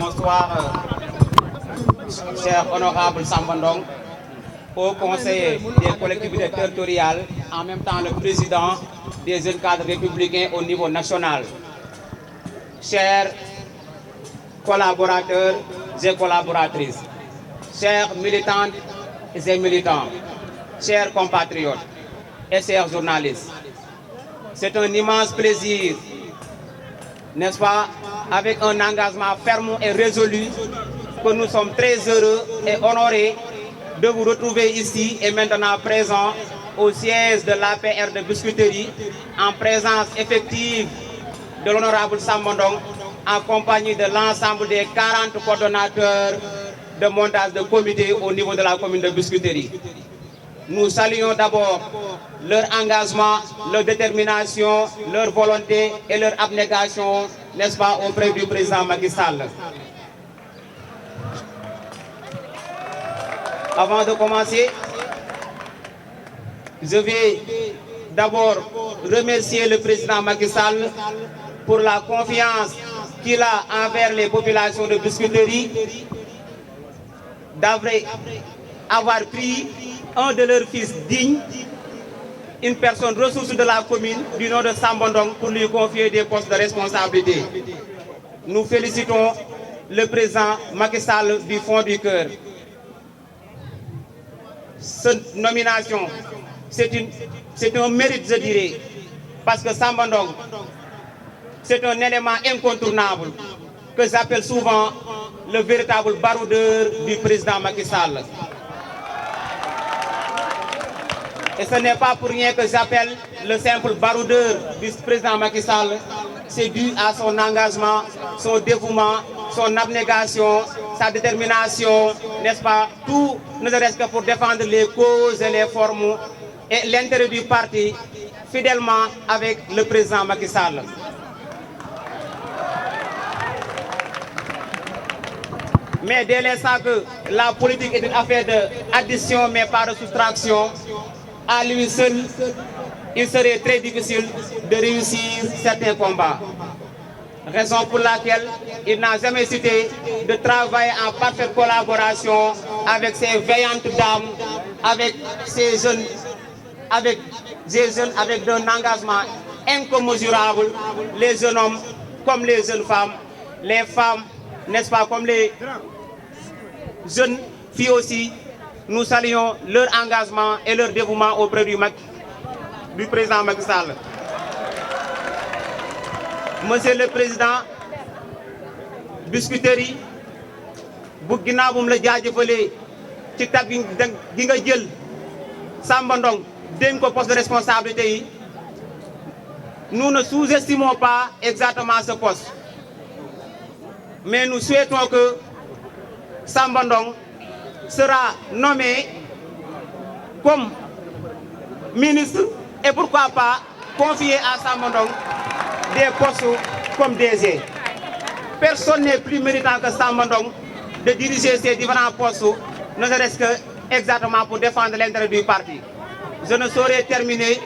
bonsoir, cher honorable Samba Ndong, au conseiller des collectivités territoriales, en même temps le président des jeunes cadres républicains au niveau national. Chers collaborateurs et collaboratrices, chers militantes et militants, chers compatriotes et chers journalistes, c'est un immense plaisir, n'est-ce pas, avec un engagement ferme et résolu, que nous sommes très heureux et honorés de vous retrouver ici et maintenant présents au siège de l'APR de Biscuiterie, en présence effective de l'honorable Samba Ndong, en compagnie de l'ensemble des 40 coordonnateurs de montage de comité au niveau de la commune de Biscuiterie. Nous saluons d'abord leur engagement, leur détermination, leur volonté et leur abnégation, n'est-ce pas, auprès du président Macky Sall. Avant de commencer, je vais d'abord remercier le président Macky Sall pour la confiance qu'il a envers les populations de Biscuiterie, d'avoir pris un de leurs fils dignes, une personne ressource de la commune du nom de Samba Ndong, pour lui confier des postes de responsabilité. Nous félicitons le président Macky Sall du fond du cœur. Cette nomination, c'est un mérite, je dirais, parce que Samba Ndong, c'est un élément incontournable que j'appelle souvent le véritable baroudeur du président Macky Sall. Et ce n'est pas pour rien que j'appelle le simple baroudeur du président Macky Sall. C'est dû à son engagement, son dévouement, son abnégation, sa détermination, n'est-ce pas, tout ne serait-ce que pour défendre les causes et les formes et l'intérêt du parti fidèlement avec le président Macky Sall. Mais dès l'instant que la politique est une affaire d'addition mais pas de soustraction, à lui seul, il serait très difficile de réussir certains combats. Raison pour laquelle il n'a jamais hésité de travailler en parfaite collaboration avec ces veillantes dames, avec ces jeunes, avec d'un engagement incommensurable, les jeunes hommes comme les jeunes femmes, les femmes, n'est-ce pas, comme les jeunes filles aussi. Nous saluons leur engagement et leur dévouement auprès du président Macky Sall. Monsieur le Président, Biscuiterie, bu ginnaaw bu mu la jaajëfalee ci tab gi nga jël Samba Ndong dénk ko poste de responsabilité yi, nous ne sous-estimons pas exactement ce poste. Mais nous souhaitons que Samba Ndong sera nommé comme ministre et pourquoi pas confier à Samba Ndong des postes comme DG. Personne n'est plus méritant que Samba Ndong de diriger ces différents postes, ne serait-ce que exactement pour défendre l'intérêt du parti. Je ne saurais terminer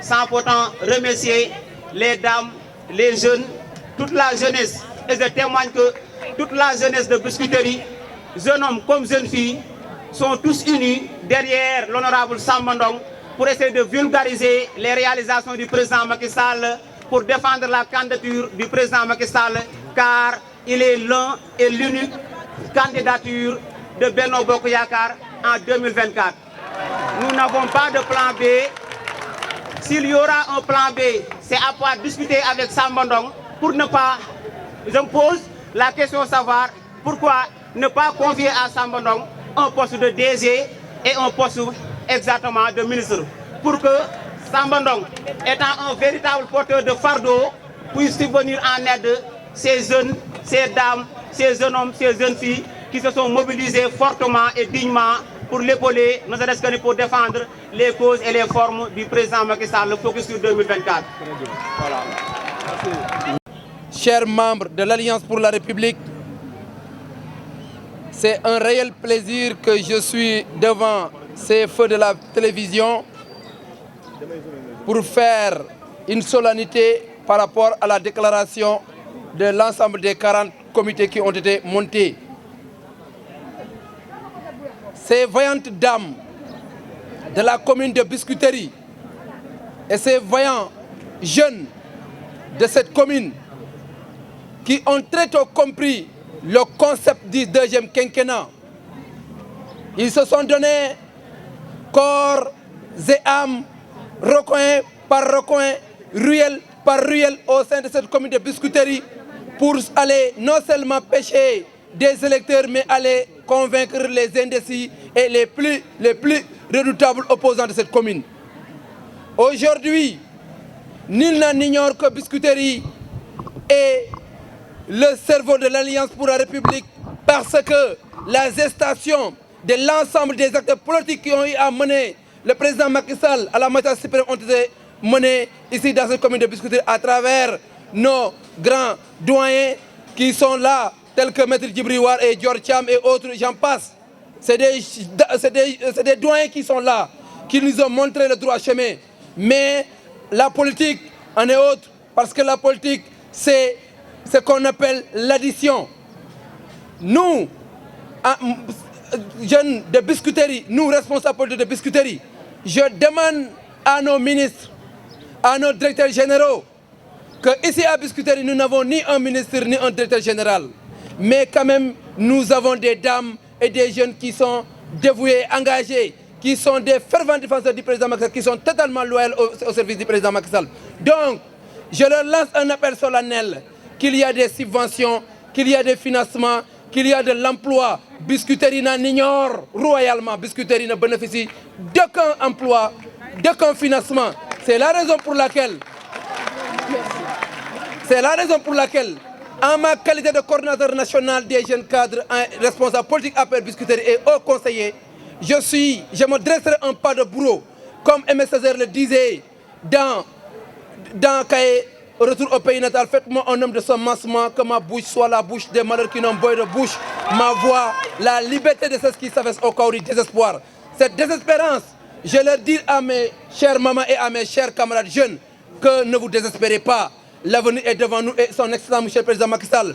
sans pourtant remercier les dames, les jeunes, toute la jeunesse. Et je témoigne que toute la jeunesse de Biscuiterie, jeunes hommes comme jeunes filles, sont tous unis derrière l'honorable Samba Ndong pour essayer de vulgariser les réalisations du président Macky Sall, pour défendre la candidature du président Macky Sall, car il est l'un et l'unique candidature de Benno Bokk Yakaar en 2024. Nous n'avons pas de plan B. S'il y aura un plan B, c'est à pouvoir discuter avec Samba Ndong pour ne pas... Je me pose la question de savoir pourquoi ne pas confier à Samba Ndong un poste de DG et un poste exactement de ministre, pour que Samba Ndong, étant un véritable porteur de fardeau, puisse subvenir en aide ces jeunes, ces dames, ces jeunes hommes, ces jeunes filles qui se sont mobilisés fortement et dignement pour l'épauler, ne serait-ce que pour défendre les causes et les formes du président Macky Sall, le focus sur 2024. Voilà. Merci. Chers membres de l'Alliance pour la République, c'est un réel plaisir que je suis devant ces feux de la télévision pour faire une solennité par rapport à la déclaration de l'ensemble des 40 comités qui ont été montés. Ces vaillantes dames de la commune de Biscuiterie et ces vaillants jeunes de cette commune qui ont très tôt compris le concept du deuxième quinquennat. Ils se sont donnés corps et âme, recoin par recoin, ruelle par ruelle au sein de cette commune de Biscuiterie pour aller non seulement pêcher des électeurs, mais aller convaincre les indécis et les plus redoutables opposants de cette commune. Aujourd'hui, nul n'ignore que Biscuiterie est le cerveau de l'Alliance pour la République parce que la gestation de l'ensemble des acteurs politiques qui ont eu à mener le président Macky Sall à la matière suprême ont été menés ici dans cette commune de Biscuiterie à travers nos grands doyens qui sont là, tels que Maître Djibril War et Dior Thiam et autres, j'en passe. C'est des doyens qui sont là, qui nous ont montré le droit chemin. Mais la politique en est autre, parce que la politique, c'est ce qu'on appelle l'addition. Nous, jeunes de Biscuiterie, nous responsables de Biscuiterie, je demande à nos ministres, à nos directeurs généraux, que ici à Biscuiterie, nous n'avons ni un ministre ni un directeur général. Mais quand même, nous avons des dames et des jeunes qui sont dévoués, engagés, qui sont des fervents défenseurs du président Macky Sall, qui sont totalement loyaux au service du président Macky Sall. Donc, je leur lance un appel solennel qu'il y a des subventions, qu'il y a des financements, qu'il y a de l'emploi. Biscuiterie n'en ignore royalement. Biscuiterie ne bénéficie d'aucun emploi, d'aucun financement. C'est la raison pour laquelle, en ma qualité de coordinateur national des jeunes cadres, responsable politique APR Biscuiterie et haut conseiller, je me dresserai un pas de bourreau, comme Aimé Césaire le disait dans Cahiers, Retour au pays natal. Faites-moi un homme de son massement, que ma bouche soit la bouche des malheurs qui n'ont boy de bouche, ma voix, la liberté de ceux qui s'affaissent au cas du désespoir. Cette désespérance, je leur dis à mes chères mamans et à mes chers camarades jeunes que ne vous désespérez pas. L'avenir est devant nous et son excellent monsieur le président Macky Sall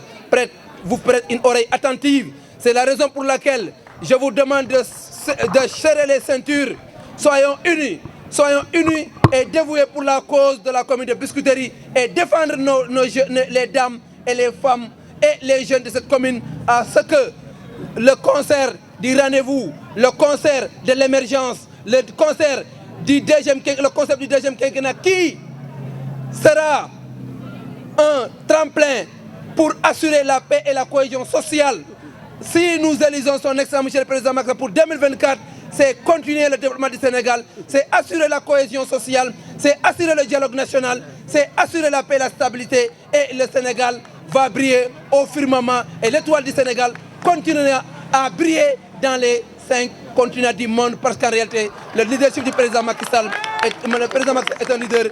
vous prête une oreille attentive. C'est la raison pour laquelle je vous demande de serrer les ceintures. Soyons unis et dévoués pour la cause de la commune de Biscuiterie et défendre les dames et les femmes et les jeunes de cette commune à ce que le concert du rendez-vous, le concert de l'émergence, le concert du concept du deuxième quinquennat qui sera un tremplin pour assurer la paix et la cohésion sociale. Si nous élisons son excellent monsieur le président Macky Sall pour 2024, c'est continuer le développement du Sénégal, c'est assurer la cohésion sociale, c'est assurer le dialogue national, c'est assurer la paix et la stabilité. Et le Sénégal va briller au firmament et l'étoile du Sénégal continuera à briller dans les 5 continents du monde parce qu'en réalité, le leadership du président Macky Sall est un leader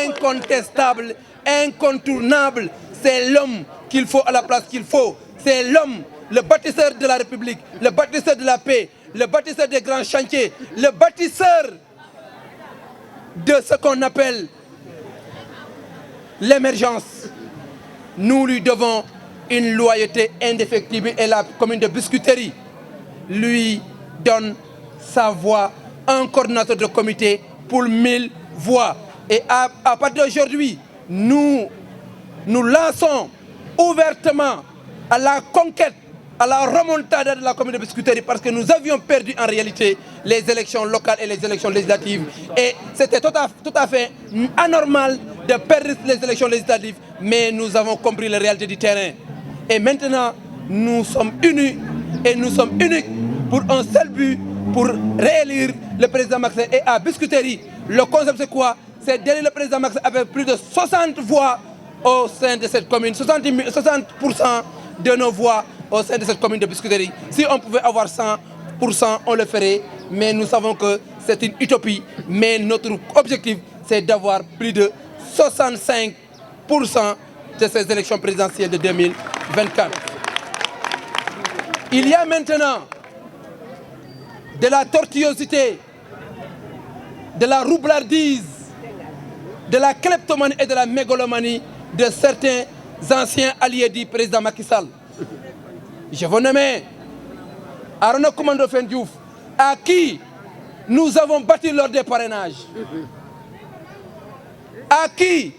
incontestable, incontournable. C'est l'homme qu'il faut à la place qu'il faut. C'est l'homme, le bâtisseur de la République, le bâtisseur de la paix, le bâtisseur des grands chantiers, le bâtisseur de ce qu'on appelle l'émergence. Nous lui devons une loyauté indéfectible et la commune de Biscuiterie lui donne sa voix, un coordinateur de comité pour 1000 voix. Et à partir d'aujourd'hui, nous lançons ouvertement à la conquête, à la remontada de la commune de Biscuiterie parce que nous avions perdu en réalité les élections locales et les élections législatives. Et c'était tout à fait anormal de perdre les élections législatives, mais nous avons compris la réalité du terrain. Et maintenant, nous sommes unis et nous sommes uniques pour un seul but, pour réélire le président Macky Sall. Et à Biscuiterie, le concept c'est quoi? C'est d'élire le président Macky Sall avec plus de 60 voix au sein de cette commune, 60% de nos voix au sein de cette commune de Biscuiterie. Si on pouvait avoir 100%, on le ferait, mais nous savons que c'est une utopie. Mais notre objectif, c'est d'avoir plus de 65% de ces élections présidentielles de 2024. Il y a maintenant de la tortuosité, de la roublardise, de la kleptomanie et de la mégalomanie de certains anciens alliés du président Macky Sall. Je veux nommer Arona Coumba Ndoffène Diouf, à qui nous avons battu lors des parrainages, à qui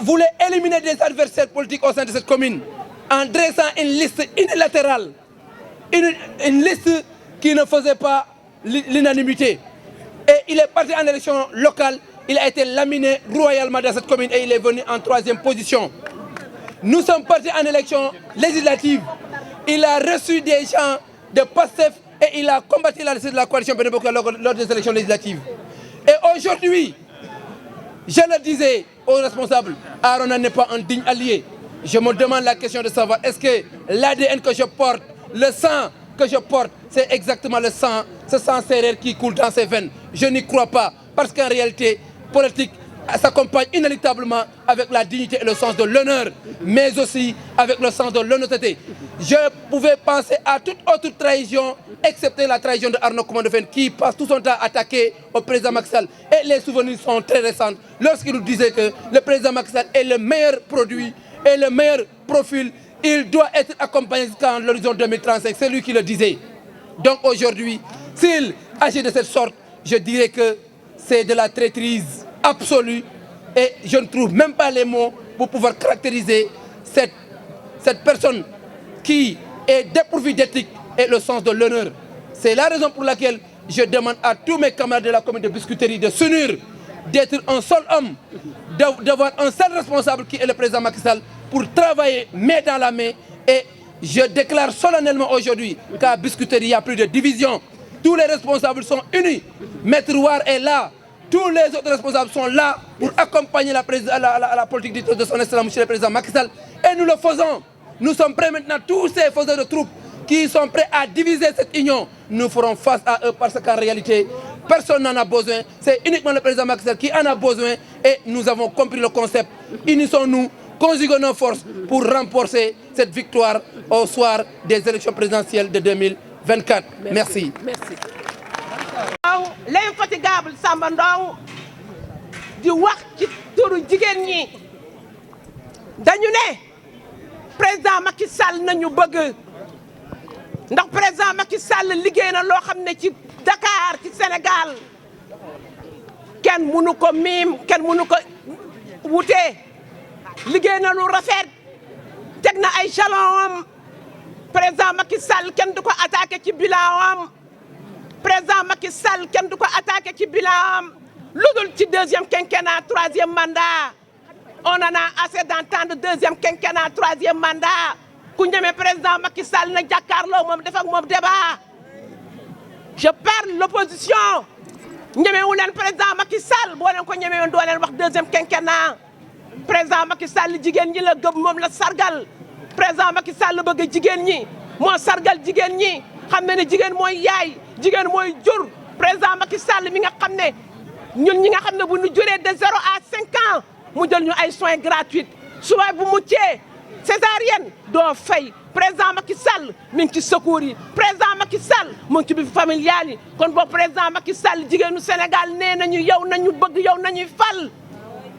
voulait éliminer des adversaires politiques au sein de cette commune en dressant une liste unilatérale, une liste qui ne faisait pas l'unanimité. Et il est parti en élection locale, il a été laminé royalement dans cette commune et il est venu en 3e position. Nous sommes partis en élection législative, il a reçu des gens de PASTEF et il a combattu la liste de la coalition Benno Bokk Yaakaar lors des élections législatives. Et aujourd'hui, je le disais aux responsables, Arona n'est pas un digne allié. Je me demande la question de savoir, est-ce que l'ADN que je porte, le sang que je porte, c'est exactement le sang, ce sang sérère qui coule dans ses veines? Je n'y crois pas, parce qu'en réalité, politique s'accompagne inéluctablement avec la dignité et le sens de l'honneur, mais aussi avec le sens de l'honnêteté. Je pouvais penser à toute autre trahison, excepté la trahison de Arona Coumba Ndoffène, qui passe tout son temps à attaquer au président Macky Sall. Et les souvenirs sont très récents, lorsqu'il nous disait que le président Macky Sall est le meilleur produit et le meilleur profil. Il doit être accompagné jusqu'à l'horizon 2035, c'est lui qui le disait. Donc aujourd'hui, s'il agit de cette sorte, je dirais que c'est de la traîtrise absolue et je ne trouve même pas les mots pour pouvoir caractériser cette personne qui est dépourvue d'éthique et le sens de l'honneur. C'est la raison pour laquelle je demande à tous mes camarades de la commune de Biscuiterie de s'unir, d'être un seul homme, d'avoir un seul responsable qui est le président Macky Sall pour travailler main dans la main. Et je déclare solennellement aujourd'hui qu'à Biscuiterie, il n'y a plus de division. Tous les responsables sont unis. Maître War est là. Tous les autres responsables sont là pour accompagner la politique de son excellence, monsieur le président Macky Sall. Et nous le faisons. Nous sommes prêts maintenant, tous ces faiseurs de troupes qui sont prêts à diviser cette union. Nous ferons face à eux parce qu'en réalité, personne n'en a besoin. C'est uniquement le président Macky Sall qui en a besoin. Et nous avons compris le concept. Unissons-nous, conjuguons nos forces pour remporter cette victoire au soir des élections présidentielles de 2024. Merci. Merci. L'infatigable Samba Ndong di wax ci turu jigéen ñi dañu ne président Macky Sall nañu bëgg ndax président Macky Sall liggéey na loo xam ne ci Dakar ci Sénégal kenn mënu ko miim kenn mënu ko wutee liggéey na lu rafet teg na ay jalon am président Macky Sall kenn du ko attaqué ci bilan am président Macky Sall kenn du ko attaqué ci bilan am lu dul ci 2e quinquennat 3e mandat on en a assez d'entendre 2e quinquennat 3e mandat ku ñeme président Macky Sall na jàkkaarloo moom def ak moom débat je parle l'opposition ñemewu leen président Macky Sall boo leen ko ñemewoon doo leen wax 2e quinquennat président Macky Sall jigéen ñi la gëm moom la sargal président Macky Sall bëgg jigéen ñi moo sargal jigéen ñi xam ne jigéen mooy yaay jigéen mooy jur président Macky Sall mi nga xam ne ñun ñi nga xam ne bu ñu juree de 0 à 5 ans mu jël ñu ay soins gratuits suwaay bu muccee césarienne doo fay président Macky Sall mi ngi ci secours yi président Macky Sall mu ngi ci biir familial yi kon boo président Macky Sall jigéenu Sénégal nee nañu yow nañu bëgg yow nañuy fal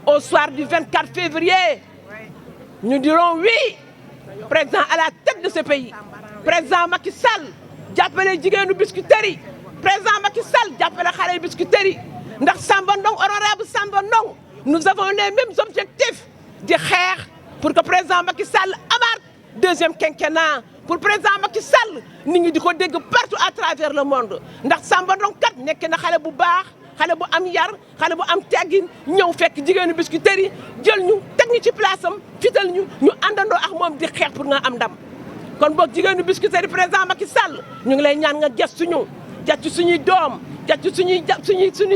au soir du 24 février nous dirons oui président à la tête de ce pays président Macky Sall jàppale jigéenu Biscuiterie président Macky Sall jàppale xale Biscuiterie ndax Samba Ndong honorable Samba Ndong nous avons les mêmes objectifs di xeex pour que président Macky Sall amaat 2e quinquennat pour président Macky Sall nit ñi di ko dégg partout à travers le monde ndax Samba Ndong kat nekk na xale bu baax xale bu am yar xale bu am teggin ñëw fekk jigéenu Biscuiterie jël ñu teg ñu ci place am fital ñu àndandoo ak moom di xeex pour nga am ndam kon boog jigéenu Biscuiterie président Macky Sall ñu ngi lay ñaan nga gëstu ñu gëstu suñuy doom gëstu suñuy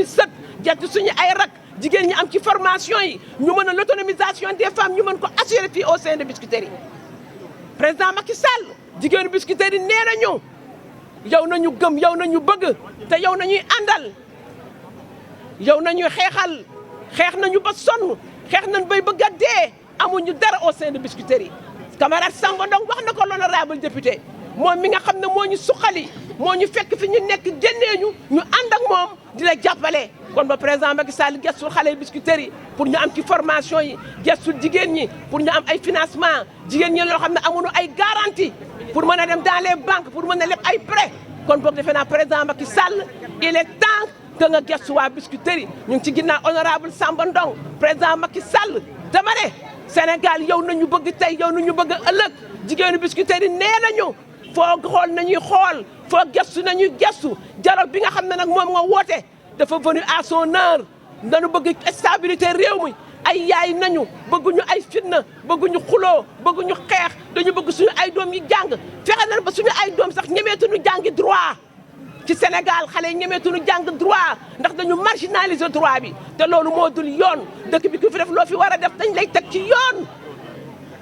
sët gëstu suñuy ay rak jigéen ñi am ci formation yi ñu mën a l'autonomisation des femmes ñu mën ko assurer fii au sein de Biscuiterie président Macky Sall jigéenu Biscuiterie nee nañu yow nañu gëm yow nañu bëgg te yow nañuy àndal yow nañuy xeexal xeex nañu ba sonn xeex nañ bay bëgg a dee amuñu dara au sein de Biscuiterie camarade Samba Ndong wax na ko l'honorable député moom mi nga xam ne moo ñu suqali moo ñu fekk fi ñu nekk génnee ñu ànd ak moom di la jàppale. kon ba président Macky Sall gestul xale Biscuiterie yi pour ñu am ci formation yi gestul jigéen ñi pour ñu am ay financement jigéen ñi loo xam ne amuñu ay garantie pour mën a dem dans les banques pour mën a leb ay prêt kon boog defe naa président Macky Sall il est temps que nga gestu waa Biscuiterie ñu ngi ci ginnaaw honorable Samba Ndong président Macky Sall dama ne Sénégal yow nañu bëgg tey yow nañu bëgg ëllëg jigéenu Biscuiterie nee nañu foo xool nañuy xool foo gestu nañuy gestu dialogue bi nga xam ne nag moom nga woote dafa venu à son heure dañu bëgg stabilité réew mi ay yaay nañu bëgguñu ay fitna bëgguñu xuloo bëgguñu xeex dañu bëgg suñu ay doom yi jàng fexe nañ ba suñu ay doom sax ñemeetuñu jàngi droit ci Sénégal xale yi ñemeetuñu jàng droit ndax dañu marginaliser droit bi te loolu moo dul yoon dëkk bi ku fi def loo fi war a def dañ lay teg ci yoon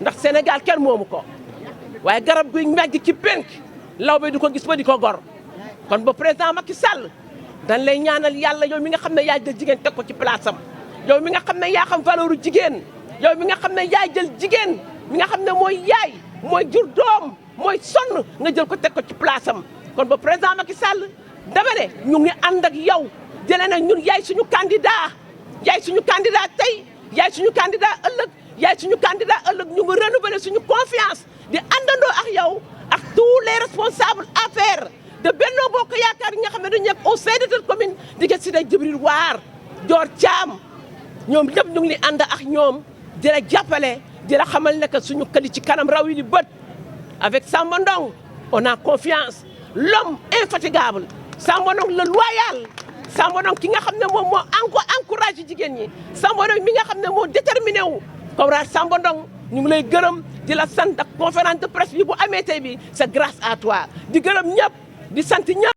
ndax Sénégal kenn moomu ko waaye garab guy màgg ci penk law bi du ko gis ba di ko gor kon ba président Macky Sall dañ lay ñaanal yàlla yow mi nga xam ne yaa jël jigéen teg ko ci place am yow mi nga xam ne yaa xam valeuru jigéen yow mi nga xam ne yaa jël jigéen mi nga xam ne mooy yaay mooy jur doom mooy sonn nga jël ko teg ko ci place am kon ba président Macky Sall dama ne ñu ngi ànd ak yow jëlee na ñun yaay suñu candidat tey yaay suñu candidat ëllëg yaay suñu candidat ëllëg ñu ngi renouveler suñu confiance di àndandoo ak yow ak tous les responsables APR de Benno Bokk Yaakaar yi nga xam ne dañu nekk au sein de cette commune di nga Cité Djibril War Dior Thiam ñoom ñëpp ñu ngi li ànd ak ñoom di la jàppale di la xamal ne que suñu këli ci kanam raw yi di bët avec Samba Ndong on a confiance l'homme infatigable Samba Ndong le loyal Samba Ndong ki nga xam ne moom moo encouragé jigéen ñi Samba Ndong mi nga xam ne moo déterminé wu Kawra Samba Ndong ñu ngi lay gërëm di la sant ak conférence de presse bi bu amee tey bi c'est grâce à toi di gërëm ñëpp di sant ñëpp